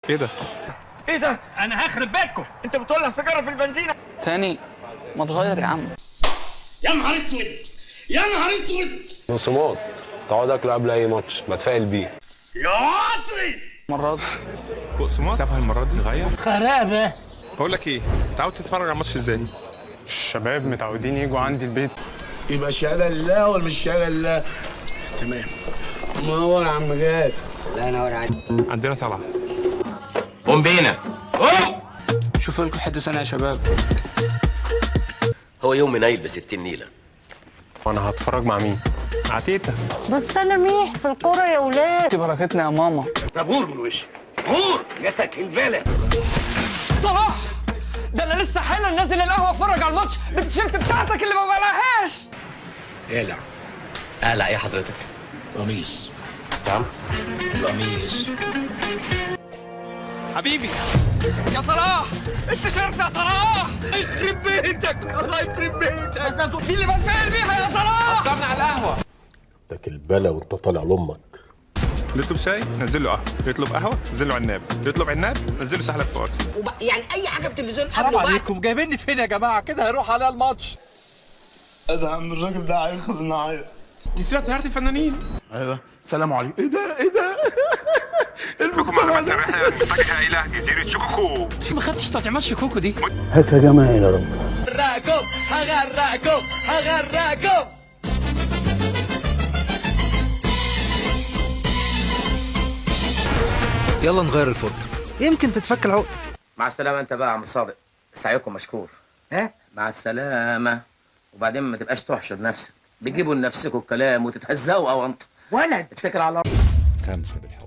ايه ده؟ ايه ده؟ انا هخرب بيتكم. انت بتولع سيجاره في البنزينه تاني ما تغير يا عم. يا نهار اسود، يا نهار اسود. بصمات تقعد اكل قبل اي ماتش بتفائل بيه. يا واطي مرة دي بقسماط سابها المره دي غير. خرابه. بقول لك ايه، انت عاوز تتفرج على الماتش ازاي؟ الشباب متعودين يجوا عندي البيت. يبقى شهاده لله ولا مش شهاده لله؟ تمام. منور يا عم جاد. الله ينور عليك. عندنا طلعه. قوم بينا قوم. شوف لكم حتة ثانية يا شباب. هو يوم منيل ب60 نيله. وانا هتفرج مع مين؟ مع تيتا. بس انا ميح في الكوره يا ولاد. دي بركتنا يا ماما. طابور من وشي. غور جاتك البلد. صلاح ده انا لسه حالا نازل القهوه اتفرج على الماتش بالتيشيرت بتاعتك اللي ما بلاقيهاش. اقلع. اقلع ايه حضرتك؟ قميص. نعم؟ قميص. حبيبي يا صلاح التيشيرت يا صلاح. يخرب بيتك الله يخرب بيتك. دي اللي بنفعل بيها يا صلاح. طلعنا على القهوه. جاتك البلا وانت طالع لامك. يطلب شاي نزل له قهوه، يطلب قهوه نزل له عناب، يطلب عناب نزل له سحلب فواكه. يعني اي حاجه في التلفزيون قبل حرام وبعد. عليكم جايبيني فين يا جماعه كده هيروح عليها الماتش. ادهم الراجل ده هياخد معايا. نسينا طياره الفنانين. ايوه السلام عليكم. ايه ده ايه ده؟ لكم معلومات رحله مفاجاه الى جزيره شكوكو. شو ما خدتش تطعيمات شكوكو دي؟ هات يا جماعه يا رب. هغرقكم هغرقكم هغرقكم. يلا نغير الفرن يمكن تتفك العقد. مع السلامه انت بقى يا عم صادق، سعيكم مشكور. ها؟ مع السلامه. وبعدين ما تبقاش تحشر نفسك، بتجيبوا لنفسكم الكلام وتتهزقوا او انت. ولد اتكل على الله. 5 بالحب.